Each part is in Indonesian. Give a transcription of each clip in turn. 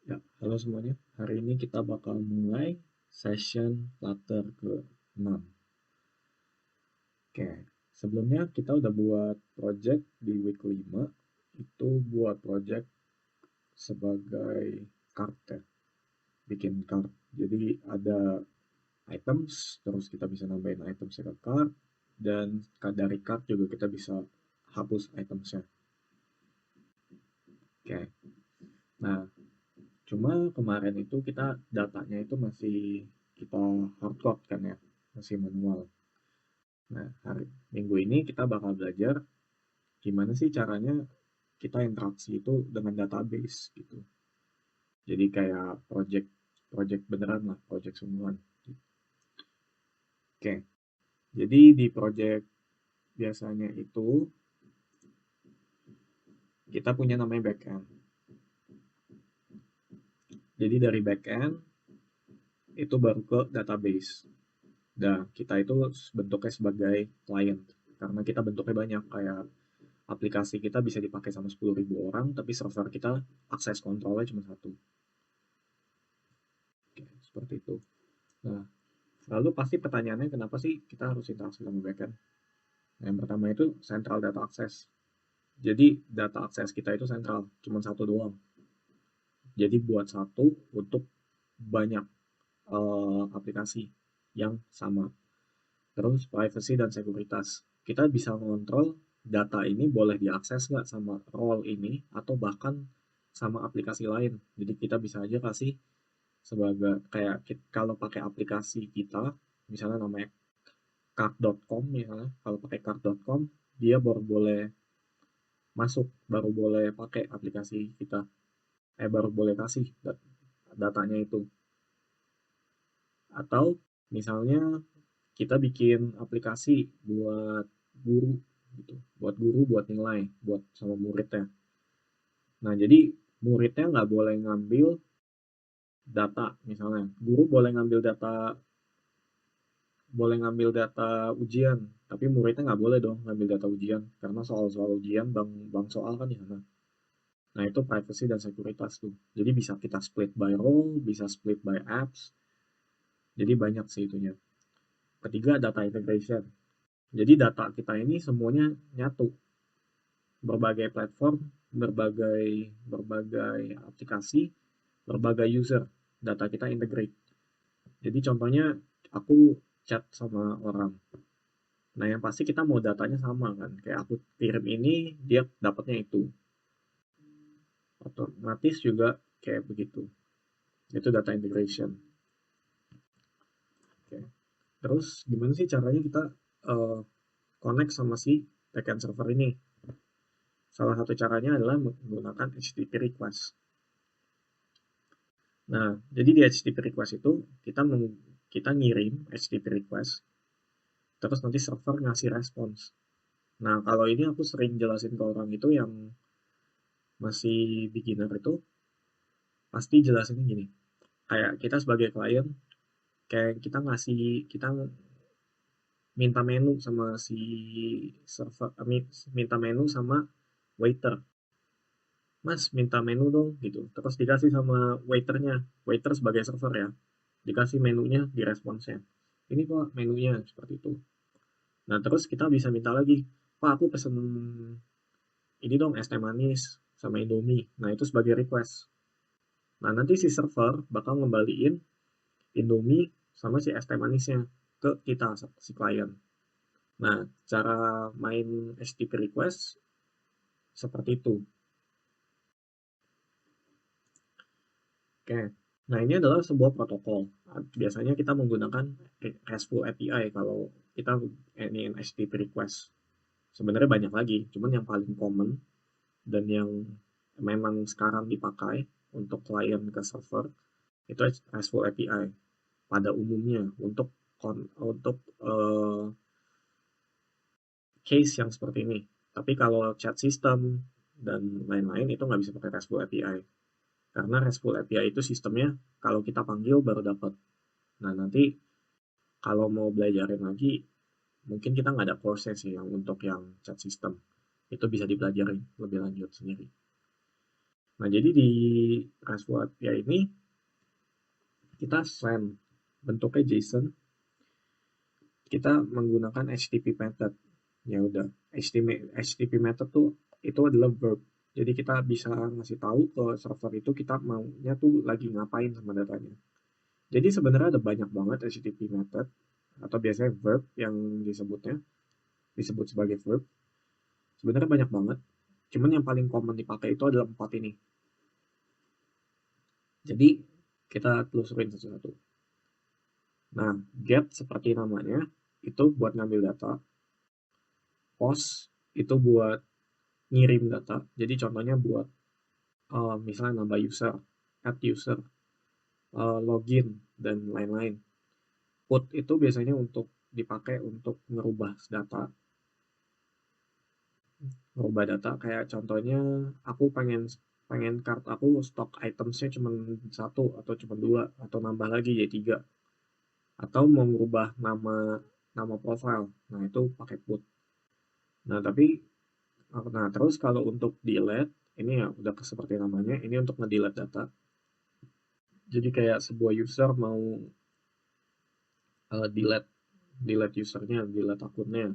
Ya, halo semuanya. Hari ini kita bakal mulai session Flutter ke-6. Oke, sebelumnya kita udah buat project di week 5. Itu buat project sebagai card ya, bikin card. Jadi ada items, terus kita bisa nambahin items ke card, dan dari card juga kita bisa hapus itemsnya. Oke, nah cuma kemarin itu kita datanya itu masih kita hardcode kan ya, masih manual. Nah, minggu ini kita bakal belajar gimana sih caranya kita interaksi itu dengan database gitu. Jadi kayak project beneran lah, project sungguhan. Oke, jadi di project biasanya itu kita punya namanya backend. Jadi dari backend itu baru ke database. Dan kita itu bentuknya sebagai client. Karena kita bentuknya banyak, kayak aplikasi kita bisa dipakai sama 10.000 orang, tapi server kita akses kontrolnya cuma satu. Oke, seperti itu. Nah, lalu pasti pertanyaannya kenapa sih kita harus interaksi sama backend? Nah, yang pertama itu central data access. Jadi data access kita itu sentral, cuma satu doang. Jadi buat satu untuk banyak aplikasi yang sama. Terus privacy dan sekuritas. Kita bisa mengontrol data ini boleh diakses nggak sama role ini atau bahkan sama aplikasi lain. Jadi kita bisa aja kasih sebagai kayak kalau pakai aplikasi kita, misalnya namanya card.com misalnya, kalau pakai card.com dia baru boleh masuk, baru boleh pakai aplikasi kita, baru boleh kasih datanya itu. Atau misalnya kita bikin aplikasi buat guru gitu, buat guru, buat nilai, buat sama muridnya. Nah, jadi muridnya nggak boleh ngambil data, misalnya guru boleh ngambil data ujian, tapi muridnya nggak boleh dong ngambil data ujian, karena soal-soal ujian bang soal kan di sana. Nah, itu privacy dan sekuritas tuh. Jadi bisa kita split by role, bisa split by apps. Jadi banyak sih itunya. Ketiga, data integration. Jadi data kita ini semuanya nyatu. Berbagai platform, berbagai berbagai aplikasi, berbagai user. Data kita integrate. Jadi contohnya aku chat sama orang. Nah, yang pasti kita mau datanya sama kan. Kayak aku kirim ini, dia dapatnya itu. Otomatis juga kayak begitu. Itu data integration. Oke. Terus gimana sih caranya kita uh, connect sama si backend server ini? Salah satu caranya adalah menggunakan HTTP request. Nah, jadi di HTTP request itu kita ngirim HTTP request, terus nanti server ngasih respons. Nah, kalau ini aku sering jelasin ke orang itu yang masih beginner itu, pasti jelasinnya gini. Kayak kita sebagai klien, kayak kita minta menu sama si server, minta menu sama waiter. Mas, minta menu dong, gitu. Terus dikasih sama waiternya, waiter sebagai server ya, dikasih menunya di responsnya. Ini kok menunya, seperti itu. Nah, terus kita bisa minta lagi, Pak, aku pesen ini dong, es teh manis sama Indomie. Nah, itu sebagai request. Nah, nanti si server bakal ngembaliin Indomie sama si es teh manisnya ke kita, si klien. Nah, cara main HTTP request seperti itu. Oke. Nah, ini adalah sebuah protokol. Biasanya kita menggunakan RESTful API kalau kita ini HTTP request. Sebenarnya banyak lagi, cuman yang paling common dan yang memang sekarang dipakai untuk klien ke server itu RESTful API pada umumnya untuk case yang seperti ini. Tapi kalau chat system dan lain-lain itu nggak bisa pakai RESTful API. Karena RESTful API itu sistemnya kalau kita panggil baru dapat. Nah, nanti kalau mau belajarin lagi, mungkin kita nggak ada course sih yang untuk yang chat system. Itu bisa dipelajari lebih lanjut sendiri. Nah, jadi di RESTful API ini kita send bentuknya JSON, kita menggunakan HTTP method. Ya udah, HTTP method tuh itu adalah verb. Jadi kita bisa ngasih tahu ke server itu kita maunya tuh lagi ngapain sama datanya. Jadi sebenarnya ada banyak banget HTTP method atau biasanya verb yang disebut sebagai verb. Sebenarnya banyak banget. Cuman yang paling common dipakai itu adalah 4 ini. Jadi kita telusurin satu-satu. Nah, get seperti namanya itu buat ngambil data. Post itu buat ngirim data. Jadi contohnya buat misalnya nambah user, add user, login, dan lain-lain. Put itu biasanya untuk dipakai untuk ngerubah data kayak contohnya aku pengen pengen card aku stok itemsnya cuma satu atau cuma dua atau nambah lagi jadi tiga atau mau merubah nama profile, nah itu pakai put. Nah tapi terus kalau untuk delete ini ya udah seperti namanya, ini untuk ngedelete data. Jadi kayak sebuah user mau delete delete usernya, delete akunnya,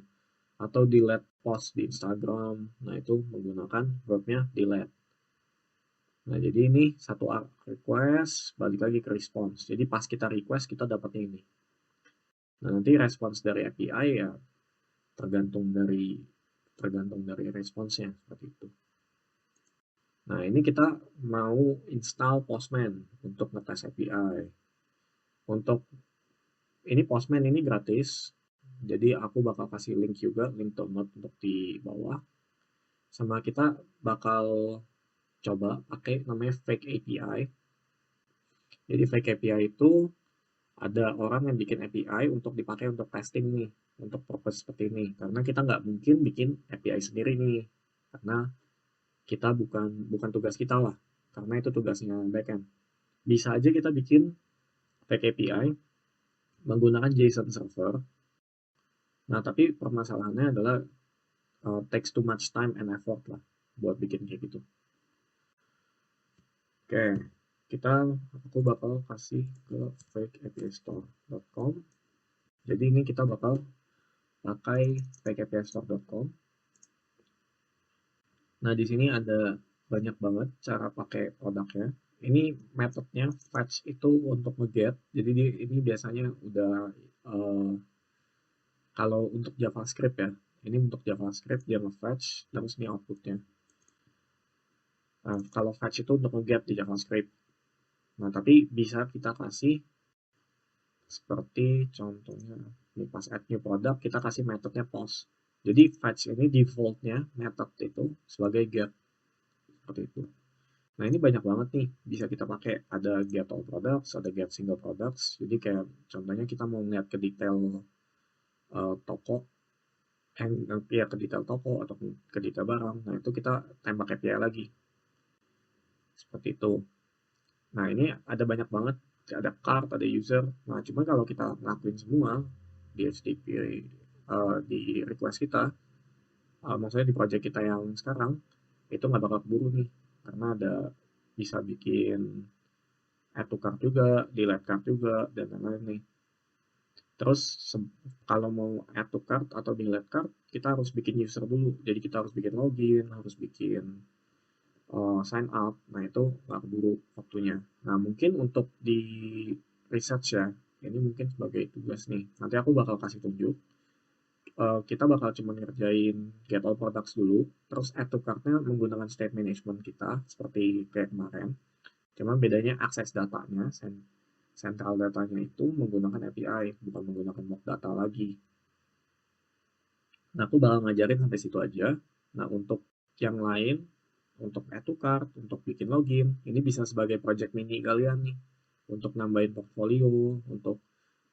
atau delete post di Instagram. Nah, itu menggunakan verbnya delete. Nah, jadi ini satu request, balik lagi ke response. Jadi pas kita request, kita dapatnya ini. Nah, nanti response dari API ya tergantung dari responsnya seperti itu. Nah, ini kita mau install Postman untuk ngetes API. Untuk ini Postman ini gratis. Jadi aku bakal kasih link juga, link download untuk di bawah. Sama kita bakal coba pakai namanya fake API. Jadi fake API itu ada orang yang bikin API untuk dipakai untuk testing nih, untuk purpose seperti ini. Karena kita nggak mungkin bikin API sendiri nih, karena kita bukan tugas kita lah, karena itu tugasnya backend. Bisa aja kita bikin fake API menggunakan JSON server. Nah, tapi permasalahannya adalah takes too much time and effort lah buat bikin kayak gitu. Oke, aku bakal kasih ke fakeapistore.com. Jadi ini kita bakal pakai fakeapistore.com. Nah, di sini ada banyak banget cara pakai produknya. Ini metodenya fetch itu untuk nge-get. Jadi ini biasanya udah kalau untuk JavaScript ya. Ini untuk JavaScript dia nge-fetch terus ini outputnya. Nah, kalau fetch itu untuk nge-get di JavaScript. Nah, tapi bisa kita kasih seperti contohnya ini pas add new product kita kasih metodenya post. Jadi fetch ini defaultnya method itu sebagai get seperti itu. Nah ini banyak banget nih bisa kita pakai, ada get all products, ada get single products. Jadi kayak contohnya kita mau ngeliat ke detail toko, ya ke detail toko atau ke detail barang. Nah itu kita tembak API lagi seperti itu. Nah ini ada banyak banget, ada card, ada user. Nah cuma kalau kita ngelakuin semua di HTTP di request kita, maksudnya di project kita yang sekarang, itu nggak bakal keburu nih, karena ada bisa bikin add to cart juga, delete cart juga, dan lain-lain nih. Terus kalau mau add to cart atau delete cart, kita harus bikin user dulu. Jadi kita harus bikin login, harus bikin sign up. Nah itu nggak keburu waktunya. Nah mungkin untuk di research ya, ini mungkin sebagai tugas nih. Nanti aku bakal kasih tunjuk. Kita bakal cuma ngerjain get all products dulu, terus add to cart-nya menggunakan state management kita, seperti kayak kemarin. Cuma bedanya akses datanya, sentral datanya itu menggunakan API, bukan menggunakan mock data lagi. Nah, aku bakal ngajarin sampai situ aja. Nah, untuk yang lain, untuk add to cart, untuk bikin login, ini bisa sebagai project mini kalian nih. Untuk nambahin portfolio, untuk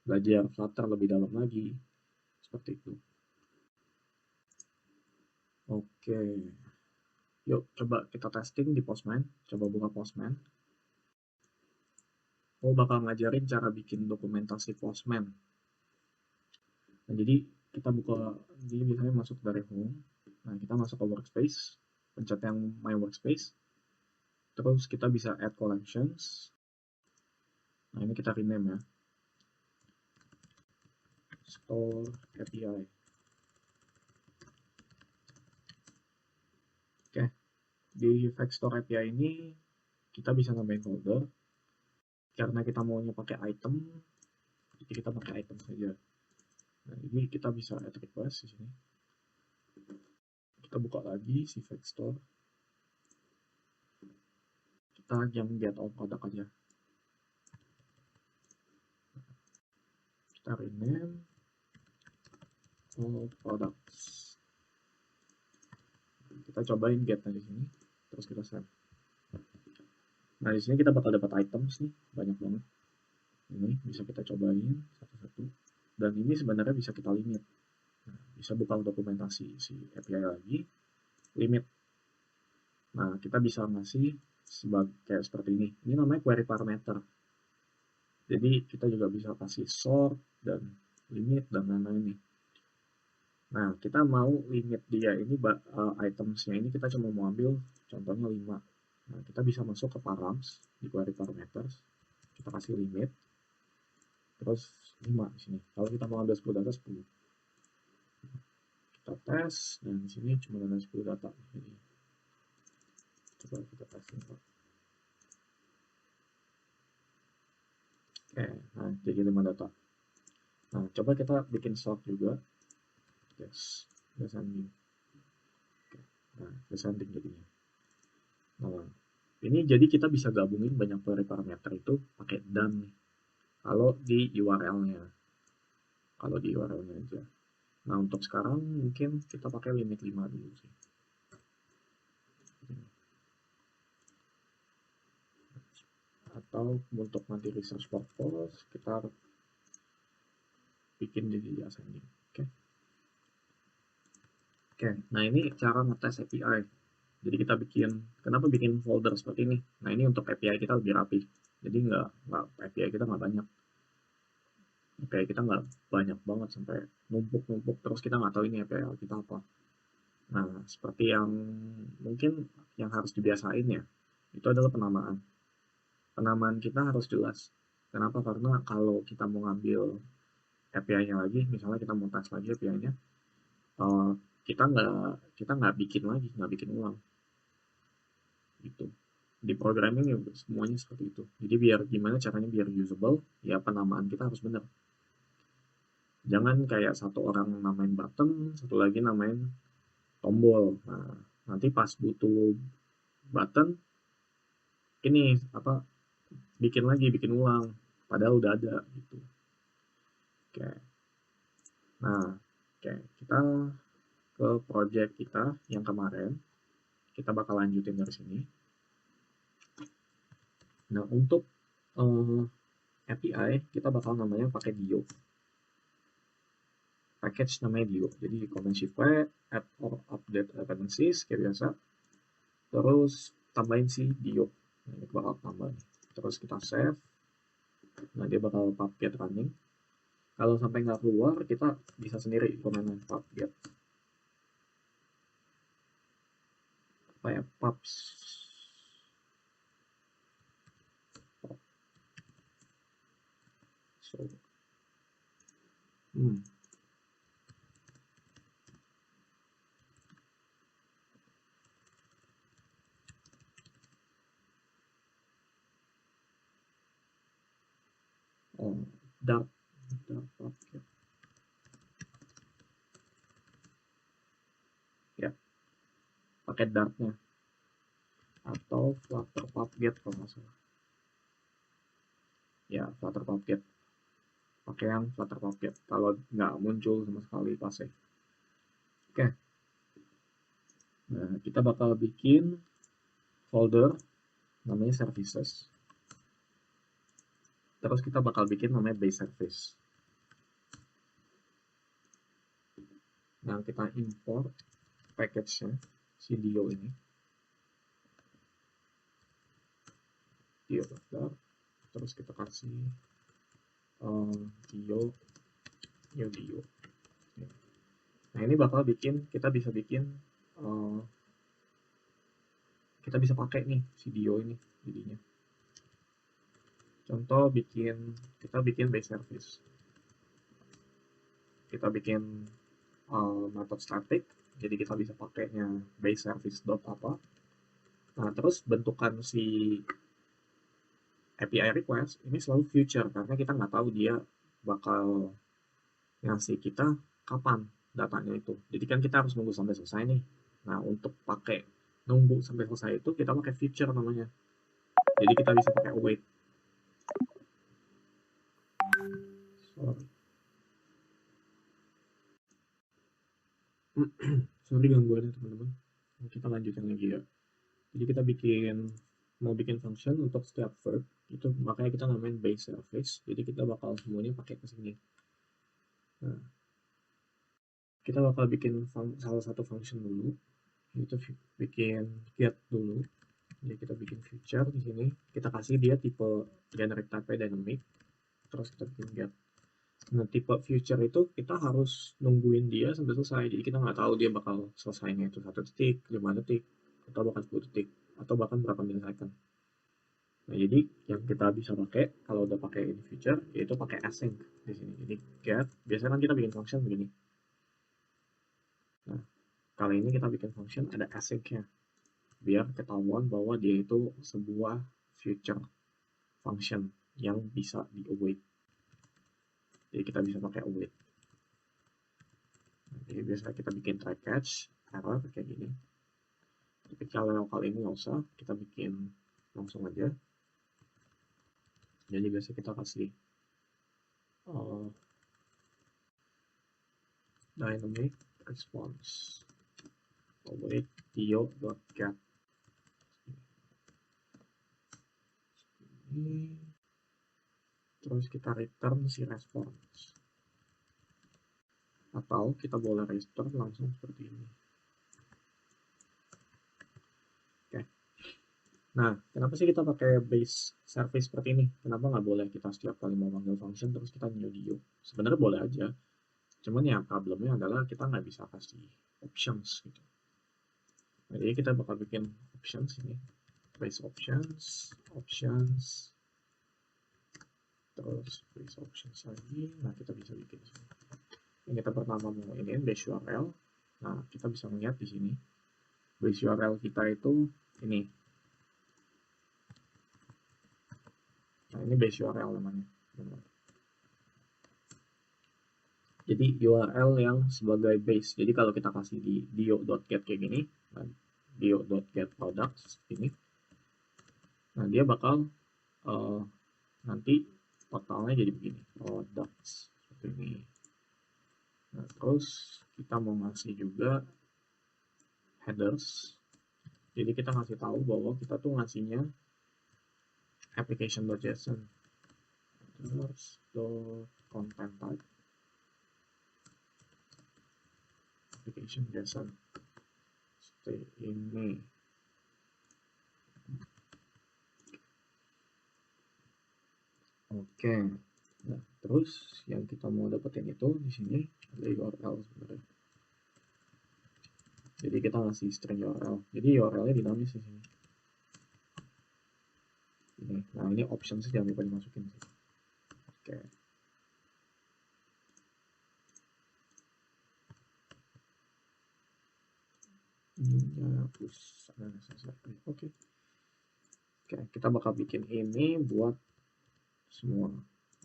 belajar Flutter lebih dalam lagi. Seperti itu. Oke. Yuk, coba kita testing di Postman. Coba buka Postman. Aku bakal ngajarin cara bikin dokumentasi Postman. Nah, jadi kita jadi misalnya masuk dari home. Nah, kita masuk ke workspace, pencet yang my workspace. Terus kita bisa add collections. Nah, ini kita rename ya. Store API. Oke. Di Vector API ini kita bisa nambahin folder. Karena kita maunya pakai item, jadi kita pakai item saja. Nah, ini kita bisa add request di sini. Kita buka lagi si Vector. Kita yang get all product aja. Kita rename all products. Kita cobain getnya di sini, terus kita save. Nah, di sini kita bakal dapat items nih, banyak banget. Ini bisa kita cobain satu-satu. Dan ini sebenarnya bisa kita limit. Nah, bisa buka dokumentasi si API lagi, limit. Nah, kita bisa ngasih kayak seperti ini. Ini namanya query parameter. Jadi kita juga bisa kasih sort dan limit dan lain-lain nih. Nah, kita mau limit dia ini itemsnya ini kita cuma mau ambil contohnya 5. Nah, kita bisa masuk ke params di query parameters. Kita kasih limit. Terus 5 di sini. Kalau kita mau ambil 10 data 10. Kita tes dan di sini cuma ada 10 data. Jadi coba kita testing. Oke, nah jadi 5 data. Nah, coba kita bikin sort juga. Yes, descending. Oke, nah descending jadinya. Nah, ini jadi kita bisa gabungin banyak query parameter itu pakai done nih. Kalau di URL-nya. Kalau di URL-nya aja. Nah, untuk sekarang mungkin kita pakai limit 5 dulu sih. Atau untuk nanti research purpose kita bikin jadi ascending. Oke, nah ini cara ngetes API. Jadi kita kenapa bikin folder seperti ini? Nah, ini untuk API kita lebih rapi. Jadi API kita nggak banyak. API kita nggak banyak banget sampai numpuk-numpuk terus kita nggak tahu ini API kita apa. Nah, seperti yang mungkin yang harus dibiasain ya, itu adalah penamaan. Penamaan kita harus jelas. Kenapa? Karena kalau kita mau ngambil API-nya lagi, misalnya kita mau tes lagi API-nya, kita nggak bikin ulang gitu. Di programming ya semuanya seperti itu. Jadi gimana caranya biar usable, ya penamaan kita harus benar. Jangan kayak satu orang namain button, satu lagi namain tombol. Nah, nanti pas butuh button, ini bikin ulang, padahal udah ada gitu. Oke. Nah, kita ke project kita yang kemarin. Kita bakal lanjutin dari sini. Nah, untuk API kita bakal namanya pakai Dio. Package namanya Dio. Jadi command shift V, add or update dependencies kayak biasa. Terus tambahin si Dio. Nah, ini bakal tambah nih. Terus kita save. Nah, dia bakal pubget running. Kalau sampai nggak keluar, kita bisa sendiri command pubget. Apa ya? Pubs. So. Dart pubget. Ya. Pakai Dartnya. Atau Flutter pubget kalau nggak salah. Ya, Flutter pubget. Pakai yang Flutter pubget. Kalau nggak muncul sama sekali pas save. Oke. Nah, kita bakal bikin folder namanya services. Terus kita bakal bikin namanya base service. Nah, kita import package-nya si Dio ini. Dio daftar. Terus kita kasih Dio. Nah, ini bakal kita bisa bikin kita bisa pakai nih video ini jadinya. Contoh kita bikin base service. Kita bikin method static, jadi kita bisa pakainya base service dot apa. Nah, terus bentukan si API request ini selalu future karena kita nggak tahu dia bakal ngasih kita kapan datanya itu. Jadi kan kita harus nunggu sampai selesai nih. Nah, untuk pakai nunggu sampai selesai itu kita pakai future namanya. Jadi kita bisa pakai await. Sorry gangguannya teman-teman. Kita lanjutin lagi ya. Jadi kita mau bikin function untuk setiap verb itu, makanya kita namain base service. Jadi kita bakal semuanya pakai ke sini. Nah, kita bakal bikin salah satu function dulu, itu bikin get dulu. Jadi kita bikin future di sini, kita kasih dia tipe generic type dynamic, terus kita bikin get. Nah, tipe future itu kita harus nungguin dia sampai selesai. Jadi kita nggak tahu dia bakal selesainya itu 1 detik, 5 detik, atau bahkan 10 detik, atau bahkan berapa milisecond. Nah, jadi yang kita bisa pakai kalau udah pakai ini feature yaitu pakai async di sini. Jadi get, biasanya kan kita bikin function begini. Nah, kali ini kita bikin function ada async-nya biar ketahuan bahwa dia itu sebuah future function yang bisa di await. Jadi kita bisa pakai await. Jadi biasanya kita bikin try catch error kayak gini. Tapi kalau kali ini nggak usah, kita bikin langsung aja. Jadi biasa kita kasih dynamic response await dio.get ini, terus kita return si response, atau kita boleh return langsung seperti ini. Oke. Nah, kenapa sih kita pakai base service seperti ini? Kenapa nggak boleh kita setiap kali mau panggil function terus kita new dio? Sebenarnya boleh aja, cuman ya problemnya adalah kita nggak bisa kasih options gitu. Nah, jadi kita bakal bikin options ini, base options, terus base options lagi. Nah, kita bisa bikin sini. Yang kita pertama mau ini base URL. Nah, kita bisa melihat di sini base URL kita itu ini. Nah, ini base URL namanya. Jadi URL yang sebagai base. Jadi kalau kita kasih di dio.get kayak gini, nah, dio.get products ini, nah dia bakal nanti totalnya jadi begini, products seperti ini. Nah, terus kita mau ngasih juga headers. Jadi kita ngasih tahu bahwa kita tuh ngasihnya application.json, terus content type application.json seperti ini. Oke. Nah, terus yang kita mau dapetin itu di sini ada URL sebenarnya. Jadi kita ngasih string URL. Jadi URL-nya dinamis di sini. Ini. Nah, ini options jangan lupa dimasukin sih. Oke. Ini hapus. Oke. Oke, kita bakal bikin ini buat semua.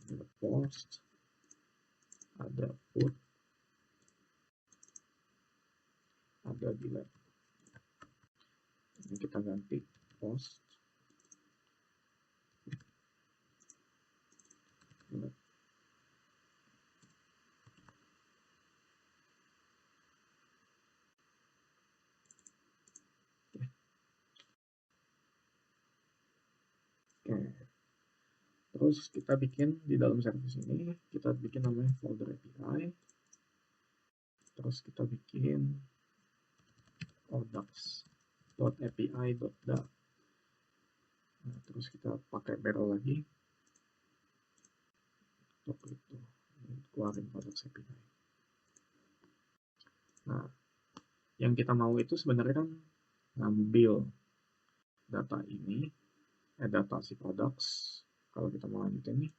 Ada post, ada put, ada delete. Ini kita ganti post, delete. Oke. Terus kita bikin di dalam service ini, kita bikin namanya folder API. Terus kita bikin products.api.da. Nah, terus kita pakai barrel lagi untuk itu keluarin products API. Nah, yang kita mau itu sebenarnya kan ngambil data ini, data si products, kalau kita mau lanjutin nih,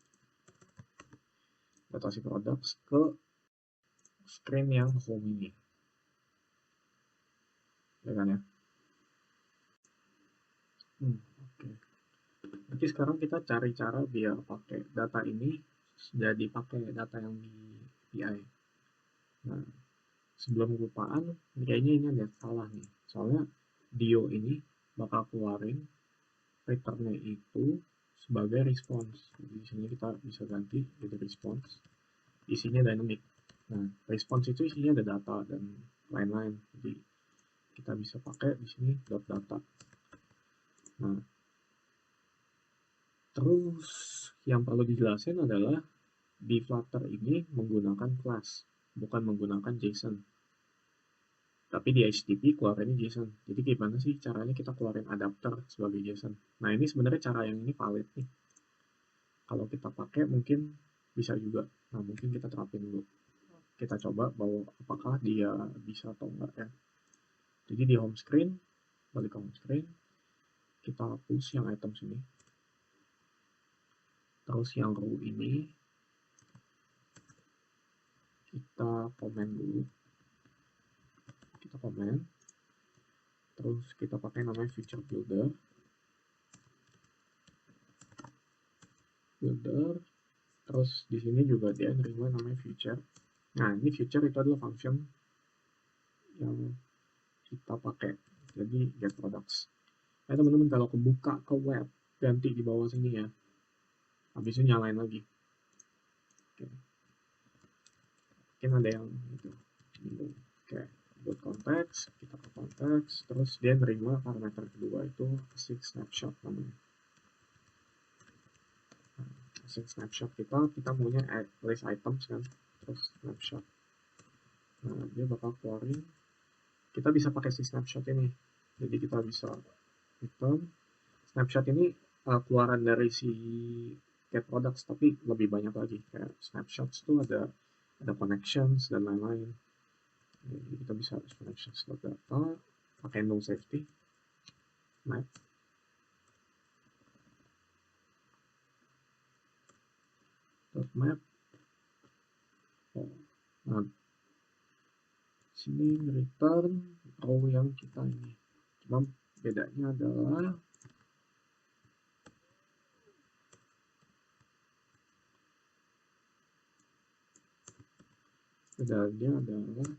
data si products ke screen yang home ini, ya kan ya. Oke. Nanti sekarang kita cari cara biar pakai data ini jadi pakai data yang di BI. Nah, sebelum kelupaan, kayaknya ini ada salah nih. Soalnya Dio ini bakal keluarin returnnya itu sebagai response. Jadi di sini kita bisa ganti jadi response. Isinya dynamic. Nah, response itu isinya ada data dan lain-lain. Jadi kita bisa pakai di sini .data. Nah, terus yang perlu dijelasin adalah di Flutter ini menggunakan class, bukan menggunakan JSON. Tapi di HTTP keluarinnya JSON. Jadi gimana sih caranya kita keluarin adapter sebagai JSON? Nah, ini sebenarnya cara yang ini valid nih. Kalau kita pakai mungkin bisa juga. Nah, mungkin kita terapin dulu. Kita coba bahwa apakah dia bisa atau enggak ya. Jadi di home screen, balik ke home screen, kita hapus yang item sini. Terus yang row ini kita komen dulu. Kita komen. Terus kita pakai namanya feature builder. Terus di sini juga dia nerima namanya feature. Nah, ini feature itu adalah function yang kita pakai. Jadi get products. Teman-teman kalau kebuka ke web, ganti di bawah sini ya. Habis itu nyalain lagi. Oke. Mungkin ada yang itu. Oke. Buat konteks, kita ke konteks, terus dia nerima parameter kedua itu async snapshot namanya. Async snapshot kita maunya list items kan, terus snapshot. Nah, dia bakal keluarin. Kita bisa pakai si snapshot ini. Jadi kita bisa return snapshot ini keluaran dari si get products, tapi lebih banyak lagi. Kayak snapshots itu ada connections dan lain-lain. Jadi kita bisa connections.data pakai no safety map. Map. Nah, sini return row yang kita ini. Cuma bedanya adalah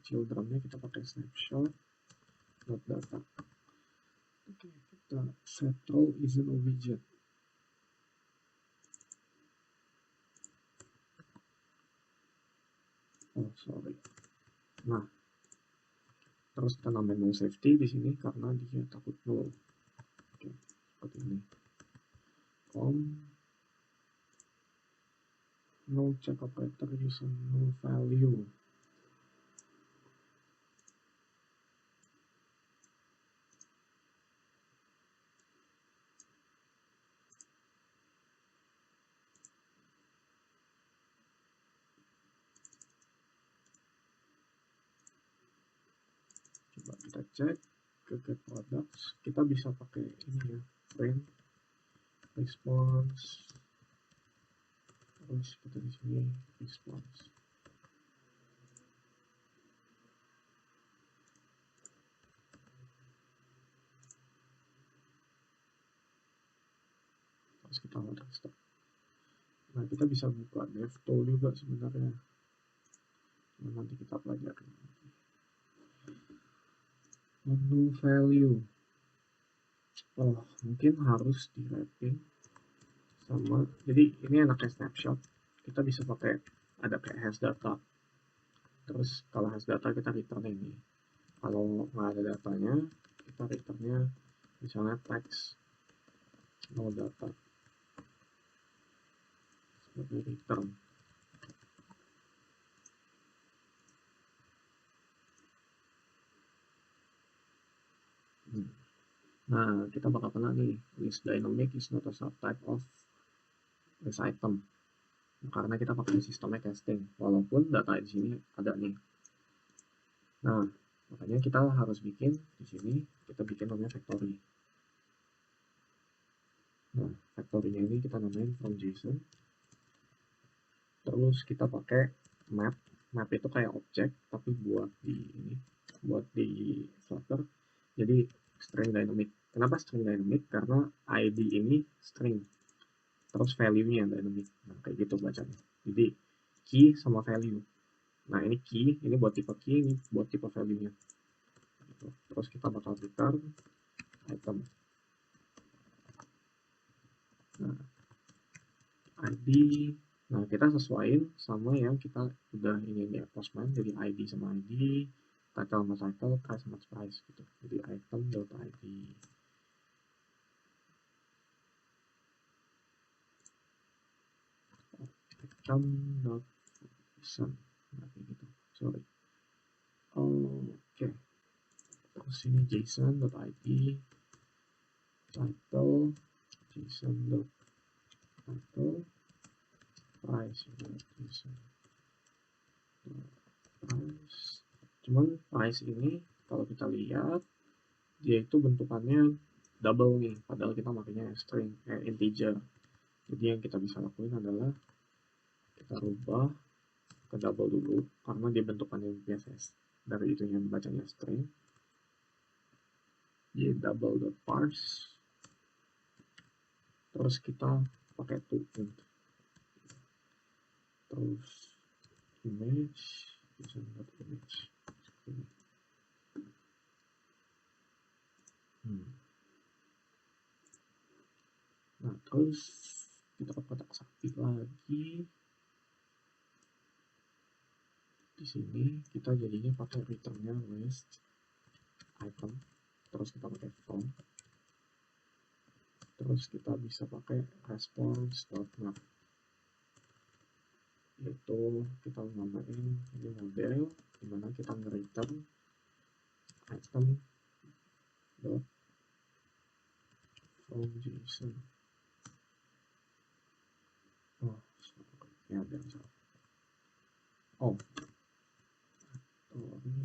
childrennya kita pakai snapshot data. Oke, kita set row is an widget. Oh, sorry. Nah, terus kita nambahin no safety di sini karena dia takut null. Oke, seperti ini. No check operator using no value. Coba kita cek ke get products, kita bisa pakai ini ya, print response, terus kita di sini response. Terus kita mau stop. Nah, kita bisa buka devtool juga sebenarnya. Nanti kita pelajari. No value. Oh, mungkin harus di wrapping sama. Jadi ini enaknya snapshot. Kita bisa pakai ada kayak hash data. Terus kalau hash data kita return ini. Kalau nggak ada datanya, kita returnnya misalnya text no data sebagai return. Nah, kita bakal kena nih, list dynamic is not a subtype of list item. Karena kita pakai sistemnya casting, walaupun data di sini ada nih. Nah, makanya kita harus bikin di sini, kita bikin namanya factory. Nah, factory-nya ini kita namain from JSON. Terus kita pakai map. Map itu kayak objek tapi buat di Flutter. Jadi string dynamic. Kenapa string dynamic? Karena ID ini string. Terus value-nya dynamic. Nah, kayak gitu bacanya. Jadi key sama value. Nah, ini key, ini buat tipe key, ini buat tipe value-nya. Terus kita bakal return item. Nah, ID. Nah, kita sesuaiin sama yang kita udah ini ya, Postman. Jadi ID sama ID, title sama title, price sama price gitu. Jadi item.id. Item.json. Nah, kayak gitu. Sorry. Oke. Terus ini json.id, title, json.title, price, price. Cuman price ini kalau kita lihat dia itu bentukannya double nih, padahal kita makanya string integer. Jadi yang kita bisa lakuin adalah kita rubah ke double dulu karena dia bentukannya biasa dari itu yang bacanya string. Jadi double.parse, terus kita pakai token, terus image, image. Nah, terus kita ke kotak sapi lagi. Di sini kita jadinya pakai returnnya list item, terus kita pakai from, terus kita bisa pakai response.map, yaitu kita namain ini model dimana kita nge-return item dot from JSON. Oh, ya ada yang salah. Oh, ini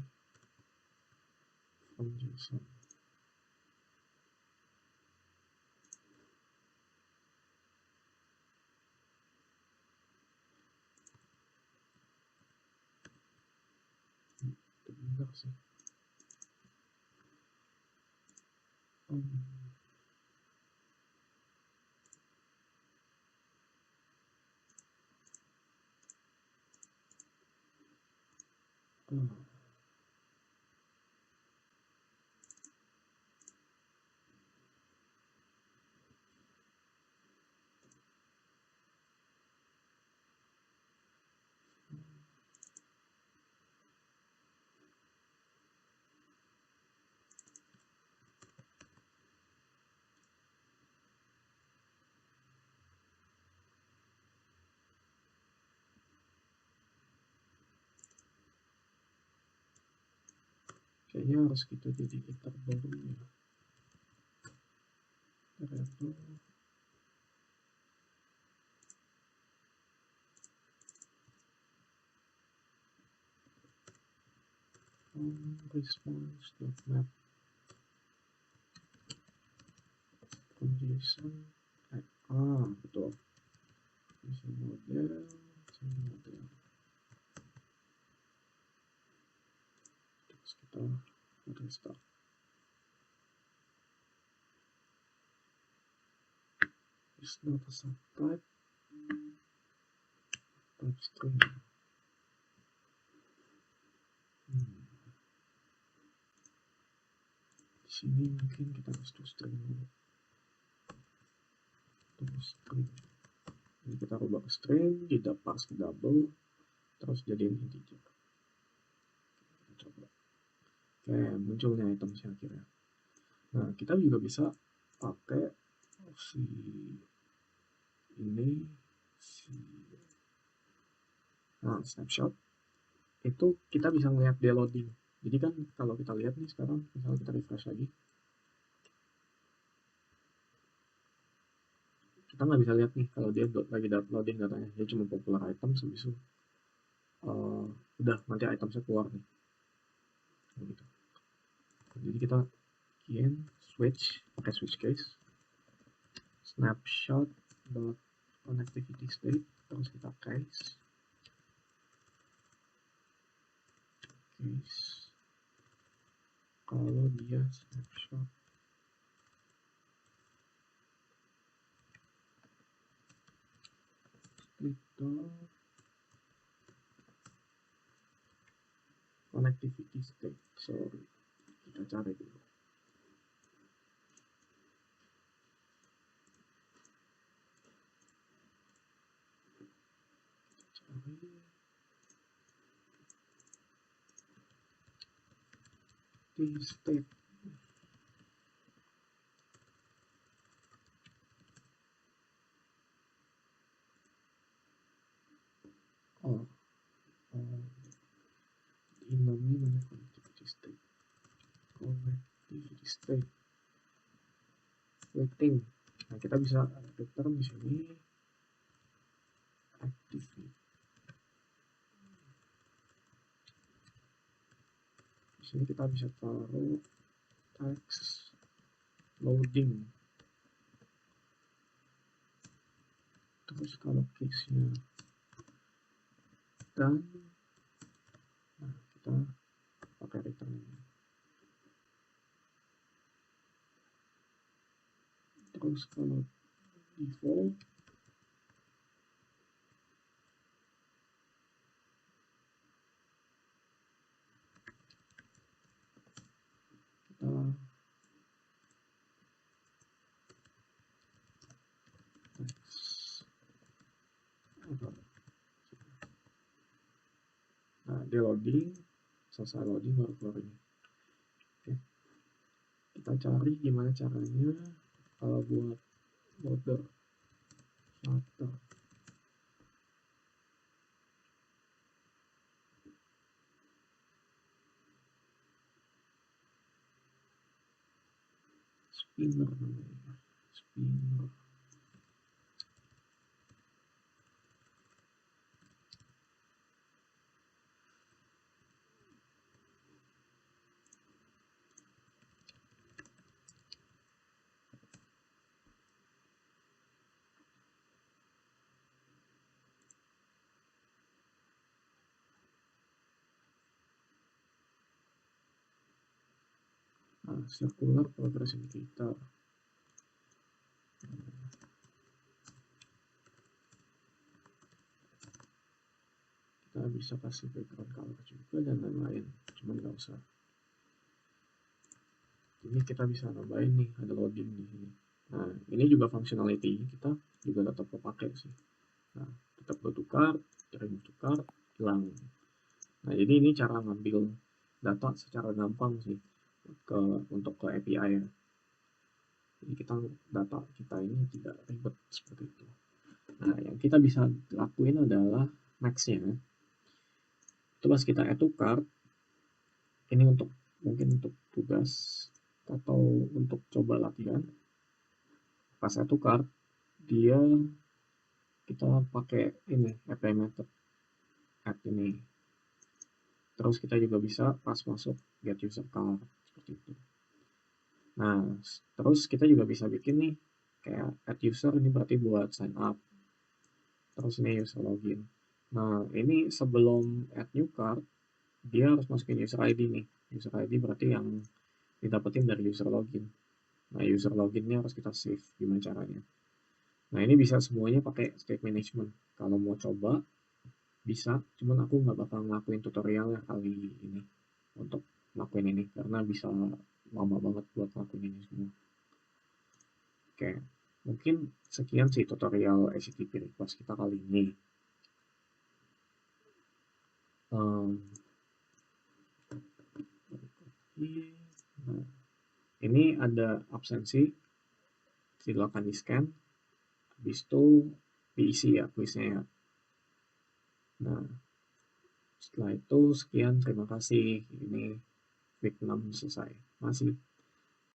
from JSON. Bentar sih. Kayaknya harus kita jadi iter baru ya. Response.map JSON. Betul. JSON model. Terus kita restart. It's not a subtype. Type string. Di sini mungkin kita harus to string dulu. String. Jadi kita rubah ke string, kita parse ke double, terus jadiin integer. Kita coba. Oke, munculnya item sih akhirnya. Nah, kita juga bisa pakai si ini, snapshot. Itu kita bisa melihat dia loading. Jadi kan kalau kita lihat nih sekarang, misalnya kita refresh lagi, kita nggak bisa lihat nih kalau dia lagi loading datanya. Dia cuma popular item, habis itu udah nanti itemnya keluar nih. Gitu. Jadi kita keying switch pakai switch case snapshot dot connectivity state, terus kita case kalau dia snapshot state connectivity state. Sorry, kita cari dulu. Di state namanya connectivity state waiting. Nah, kita bisa return di sini activate. Di sini kita bisa taruh text loading. Terus kalau case-nya dan nah, kita pakai return ini. Terus kalau default kita nah, dia loading, selesai loading baru keluar ini. Oke. Kita cari gimana caranya kalau buat loader Flutter. Spinner namanya. Spinner. Nah, circular progress indicator. Kita bisa kasih background color juga dan lain-lain, cuman nggak usah. Ini kita bisa nambahin nih, ada loading di sini. Nah, ini juga functionality kita juga tetap pakai sih. Nah, tetap go to cart, remove to cart, hilang. Nah, jadi ini cara ngambil data secara gampang sih untuk ke API ya. Jadi data kita ini tidak ribet seperti itu. Nah, yang kita bisa lakuin adalah next-nya. Itu pas kita add to cart, ini mungkin untuk tugas atau untuk coba latihan. Pas add to cart, kita pakai ini API method add ini. Terus kita juga bisa pas masuk get user card seperti itu. Nah, terus kita juga bisa bikin nih kayak add user, ini berarti buat sign up. Terus ini user login. Nah, ini sebelum add new card, dia harus masukin user ID nih. User ID berarti yang didapetin dari user login. Nah, user loginnya harus kita save. Gimana caranya? Nah, ini bisa semuanya pakai state management. Kalau mau coba, bisa. Cuman aku nggak bakal ngelakuin tutorialnya kali ini untuk ngelakuin ini. Karena bisa lama banget buat ngelakuin ini semua. Oke. Mungkin sekian sih tutorial HTTP request kita kali ini. Nah, ini ada absensi, silakan di scan, habis itu diisi ya kuisnya ya. Nah, setelah itu sekian, terima kasih. Ini week 6 selesai. Masih.